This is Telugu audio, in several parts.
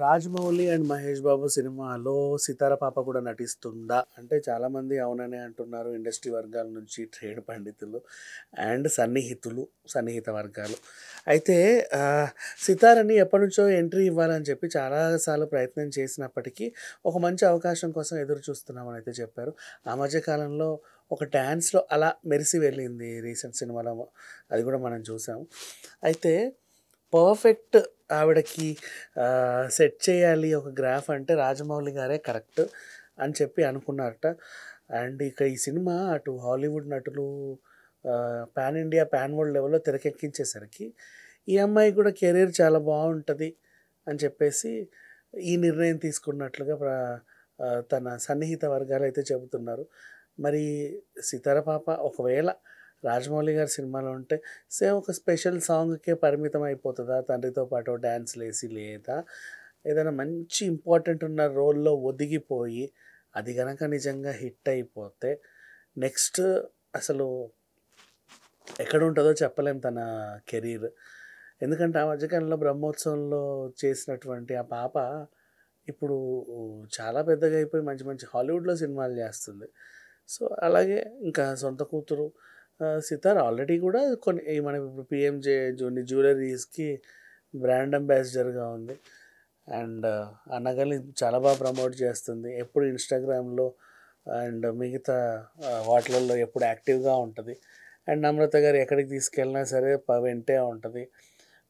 రాజమౌళి అండ్ మహేష్ బాబు సినిమాలో సితార పాప కూడా నటిస్తుందా అంటే చాలామంది అవుననే అంటున్నారు. ఇండస్ట్రీ వర్గాల నుంచి ట్రేడ్ పండితులు అండ్ సన్నిహిత వర్గాలు. అయితే సితారని ఎప్పటినుంచో ఎంట్రీ ఇవ్వాలని చెప్పి చాలాసార్లు ప్రయత్నం చేసినప్పటికీ ఒక మంచి అవకాశం కోసం ఎదురు చూస్తున్నామని అయితే చెప్పారు. ఆ మధ్య కాలంలో ఒక డ్యాన్స్లో అలా మెరిసి వెళ్ళింది రీసెంట్ సినిమాలో, అది కూడా మనం చూసాము. అయితే పర్ఫెక్ట్ ఆవిడకి సెట్ చేయాలి ఒక గ్రాఫ్ అంటే రాజమౌళి గారే కరెక్ట్ అని చెప్పి అనుకున్నారట. అండ్ ఇక ఈ సినిమా అటు హాలీవుడ్ నటులు పాన్ ఇండియా, పాన్ వరల్డ్ లెవెల్‌లో తెరకెక్కించేసరికి ఈ అమ్మాయి కూడా కెరీర్ చాలా బావుంటది అని చెప్పేసి ఈ నిర్ణయం తీసుకున్నట్లుగా తన సన్నిహిత వర్గాలైతే చెబుతున్నారు. మరి సితార పాప ఒకవేళ రాజమౌళి గారి సినిమాలో ఉంటే ఒక స్పెషల్ సాంగ్‌కే పరిమితం అయిపోతదా? తండ్రితో పాటు డాన్స్‌లేసి, లేదా ఏదైనా మంచి ఇంపార్టెంట్ ఉన్న రోల్‌లో ఒదిగిపోయి అది గనక నిజంగా హిట్ అయిపోతే నెక్స్ట్ అసలు ఎక్కడుంటదో చెప్పలేం తన కెరీర్. ఎందుకంటే ఆ మధ్యకాలంలో బ్రహ్మోత్సవంలో చేసినటువంటి ఆ పాప ఇప్పుడు చాలా పెద్దగా అయిపోయి మంచి మంచి హాలీవుడ్‌లో సినిమాలు చేస్తుంది. సో, అలాగే ఇంకా సొంత కూతురు సితార ఆల్రెడీ కూడా కొన్ని మనం ఇప్పుడు పిఎంజే జ్యువెలరీస్‌కి బ్రాండ్ అంబాసిడర్‌గా ఉంది. అండ్ ఆ నగల్ని చాలా బాగా ప్రమోట్ చేస్తుంది. ఎప్పుడు ఇన్‌స్టాగ్రామ్‌లో అండ్ మిగతా వాటిలల్లో ఎప్పుడు యాక్టివ్‌గా ఉంటది. అండ్ నమ్రత గారు ఎక్కడికి తీసుకెళ్ళినా సరే వెంటే ఉంటది.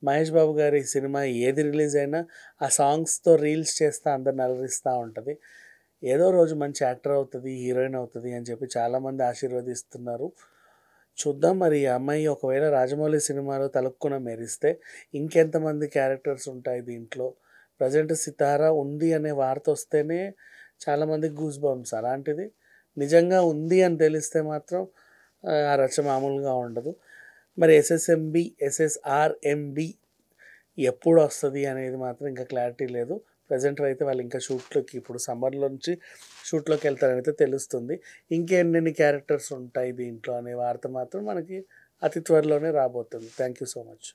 మహేష్ బాబు గారి సినిమా ఏది రిలీజ్ అయినా ఆ సాంగ్స్‌తో రీల్స్ చేస్తా అందరిని అలరిస్తా ఉంటది. ఏదో రోజు మంచి యాక్టర్ అవుతది, హీరోయిన్ అవుతది అని చెప్పి చాలామంది ఆశీర్వదిస్తున్నారు. చూద్దాం మరి ఈ అమ్మాయి ఒకవేళ రాజమౌళి సినిమాలో తళుక్కున మెరిస్తే ఇంకెంతమంది క్యారెక్టర్స్ ఉంటాయి దీంట్లో. ప్రెజెంట్ సితార ఉంది అనే వార్త వస్తేనే చాలామందికి గూస్ బంప్స్. అలాంటిది నిజంగా ఉంది అని తెలిస్తే మాత్రం ఆ రచ్చ మామూలుగా ఉండదు. మరి ఎస్ఎస్ఆర్ఎంబి ఎప్పుడొస్తది అనేది మాత్రం ఇంకా క్లారిటీ లేదు. ప్రెజెంట్ అయితే వాళ్ళు ఇంకా షూట్‌లోకి ఇప్పుడు సమ్మర్‌లో నుంచి షూట్‌లోకెళ్తారనైతే తెలుస్తుంది. ఇంకెన్నెన్ని క్యారెక్టర్స్ ఉంటాయి దీంట్లో అనే వార్త మాత్రం మనకి అతి త్వరలోనే రాబోతుంది. Thank you so much.